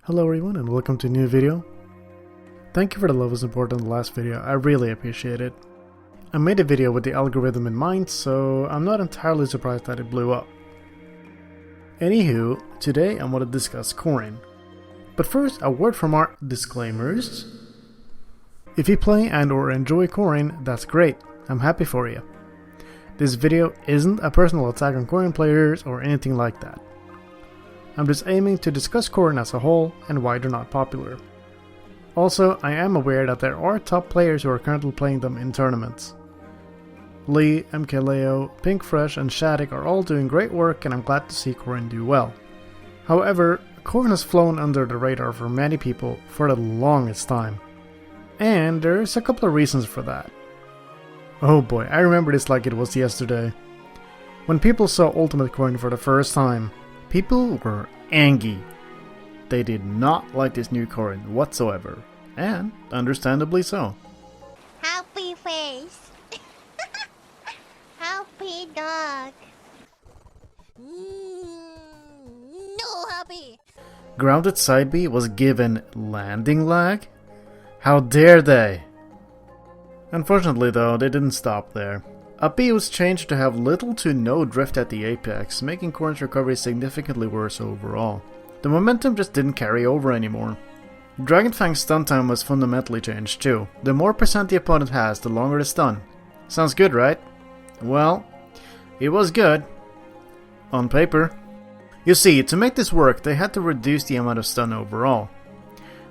Hello everyone and welcome to a new video. Thank you for the love and support on the last video, I really appreciate it. I made a video with the algorithm in mind, so I'm not entirely surprised that it blew up. Anywho, today I want to discuss Corrin. But first, a word from our disclaimers. If you play and or enjoy Corrin, that's great, I'm happy for you. This video isn't a personal attack on Corrin players or anything like that. I'm just aiming to discuss Corrin as a whole and why they're not popular. Also, I am aware that there are top players who are currently playing them in tournaments. Lee, MKLeo, Pinkfresh and Shattuck are all doing great work and I'm glad to see Corrin do well. However, Corrin has flown under the radar for many people for the longest time. And there's a couple of reasons for that. Oh boy, I remember this like it was yesterday. When people saw Ultimate Corrin for the first time, people were angry. They did not like this new Corrin whatsoever, and understandably so. Happy face. Happy dog. No happy. Grounded Side B was given landing lag? How dare they? Unfortunately though, they didn't stop there. Up B was changed to have little to no drift at the apex, making Corrin's recovery significantly worse overall. The momentum just didn't carry over anymore. Dragonfang's stun time was fundamentally changed too. The more percent the opponent has, the longer the stun. Sounds good, right? Well, it was good. On paper. You see, to make this work, they had to reduce the amount of stun overall.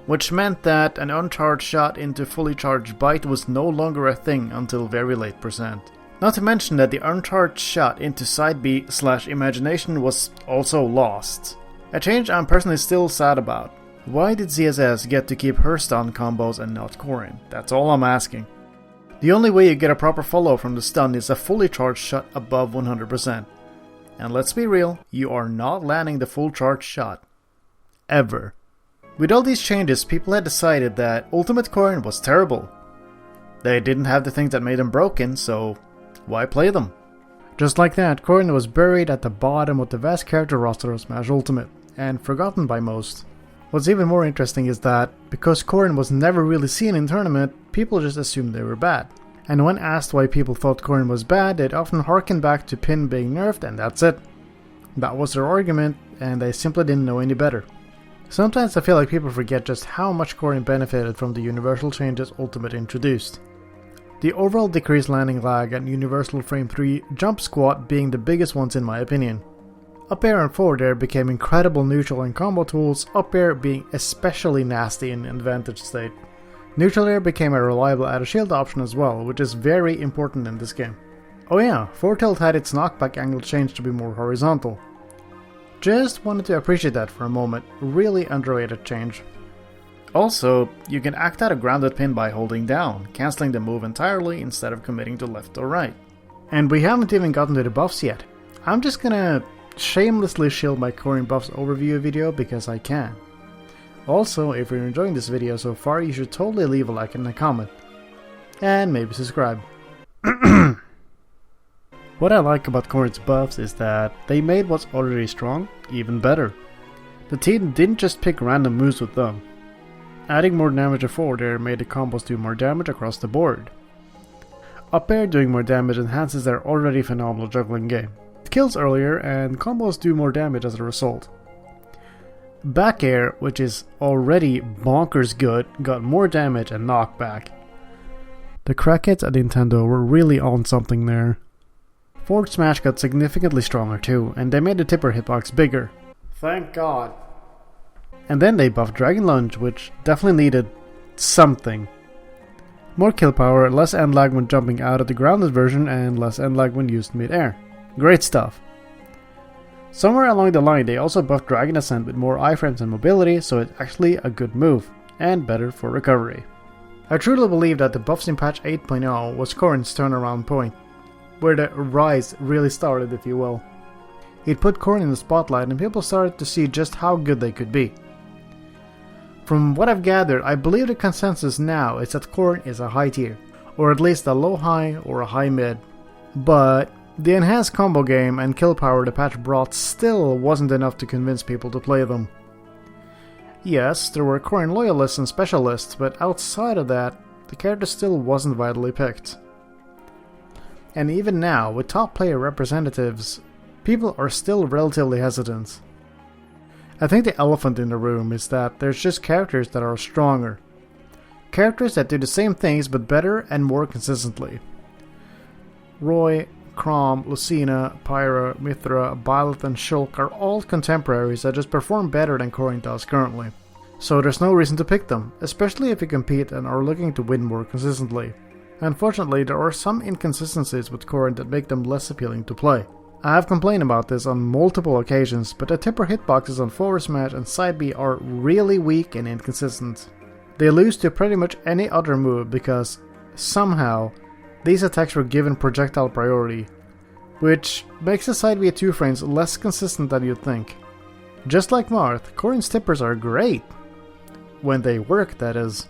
Which meant that an uncharged shot into fully charged bite was no longer a thing until very late percent. Not to mention that the uncharged shot into side B / imagination was also lost. A change I'm personally still sad about. Why did ZSS get to keep her stun combos and not Corrin? That's all I'm asking. The only way you get a proper follow from the stun is a fully charged shot above 100%. And let's be real, you are not landing the full charged shot. Ever. With all these changes, people had decided that Ultimate Corrin was terrible. They didn't have the things that made them broken, so why play them? Just like that, Corrin was buried at the bottom of the vast character roster of Smash Ultimate, and forgotten by most. What's even more interesting is that, because Corrin was never really seen in tournament, people just assumed they were bad. And when asked why people thought Corrin was bad, they'd often harken back to Pin being nerfed and that's it. That was their argument, and they simply didn't know any better. Sometimes I feel like people forget just how much Corrin benefited from the universal changes Ultimate introduced. The overall decreased landing lag and universal frame 3 jump squat being the biggest ones in my opinion. Up air and forward air became incredible neutral and combo tools, up air being especially nasty in advantage state. Neutral air became a reliable add a shield option as well, which is very important in this game. Oh yeah, forward tilt had its knockback angle changed to be more horizontal. Just wanted to appreciate that for a moment, really underrated change. Also, you can act out a grounded pin by holding down, cancelling the move entirely instead of committing to left or right. And we haven't even gotten to the buffs yet. I'm just gonna shamelessly shield my Corrin buffs overview video because I can. Also, if you're enjoying this video so far, you should totally leave a like and a comment. And maybe subscribe. What I like about Corrin's buffs is that they made what's already strong even better. The team didn't just pick random moves with them. Adding more damage to forward air made the combos do more damage across the board. Up air doing more damage enhances their already phenomenal juggling game. It kills earlier and combos do more damage as a result. Back air, which is already bonkers good, got more damage and knockback. The crackheads at Nintendo were really on something there. Forward smash got significantly stronger too, and they made the tipper hitbox bigger. Thank God. And then they buffed Dragon Lunge, which definitely needed something. More kill power, less end lag when jumping out of the grounded version, and less end lag when used mid-air. Great stuff. Somewhere along the line they also buffed Dragon Ascent with more iframes and mobility, so it's actually a good move, and better for recovery. I truly believe that the buffs in patch 8.0 was Corrin's turnaround point, where the rise really started, if you will. It put Corrin in the spotlight and people started to see just how good they could be. From what I've gathered, I believe the consensus now is that Corrin is a high tier, or at least a low high or a high mid. But the enhanced combo game and kill power the patch brought still wasn't enough to convince people to play them. Yes, there were Corrin loyalists and specialists, but outside of that, the character still wasn't vitally picked. And even now, with top player representatives, people are still relatively hesitant. I think the elephant in the room is that there's just characters that are stronger. Characters that do the same things but better and more consistently. Roy, Chrom, Lucina, Pyra, Mithra, Byleth and Shulk are all contemporaries that just perform better than Corrin does currently. So there's no reason to pick them, especially if you compete and are looking to win more consistently. Unfortunately, there are some inconsistencies with Corrin that make them less appealing to play. I have complained about this on multiple occasions, but the tipper hitboxes on forward smash and side B are really weak and inconsistent. They lose to pretty much any other move because, somehow, these attacks were given projectile priority, which makes the side B 2 frames less consistent than you'd think. Just like Marth, Corrin's tippers are great! When they work, that is.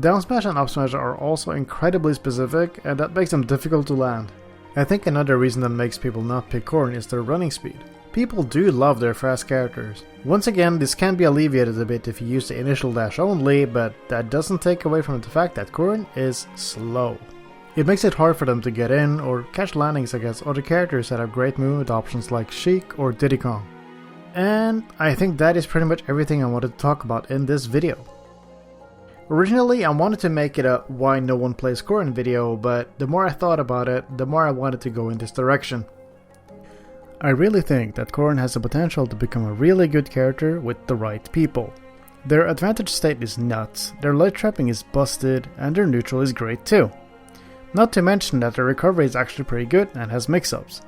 Down smash and up smash are also incredibly specific, and that makes them difficult to land. I think another reason that makes people not pick Corrin is their running speed. People do love their fast characters. Once again, this can be alleviated a bit if you use the initial dash only, but that doesn't take away from the fact that Corrin is slow. It makes it hard for them to get in or catch landings against other characters that have great movement options like Sheik or Diddy Kong. And I think that is pretty much everything I wanted to talk about in this video. Originally, I wanted to make it a why no one plays Corrin video, but the more I thought about it, the more I wanted to go in this direction. I really think that Corrin has the potential to become a really good character with the right people. Their advantage state is nuts, their light trapping is busted, and their neutral is great too. Not to mention that their recovery is actually pretty good and has mix-ups.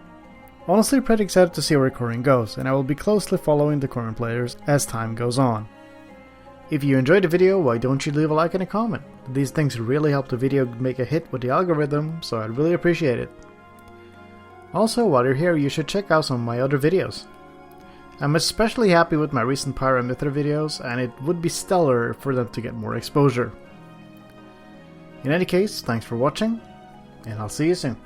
Honestly, pretty excited to see where Corrin goes, and I will be closely following the Corrin players as time goes on. If you enjoyed the video, why don't you leave a like and a comment? These things really help the video make a hit with the algorithm, so I'd really appreciate it. Also, while you're here, you should check out some of my other videos. I'm especially happy with my recent Pyra and Mithra videos, and it would be stellar for them to get more exposure. In any case, thanks for watching, and I'll see you soon.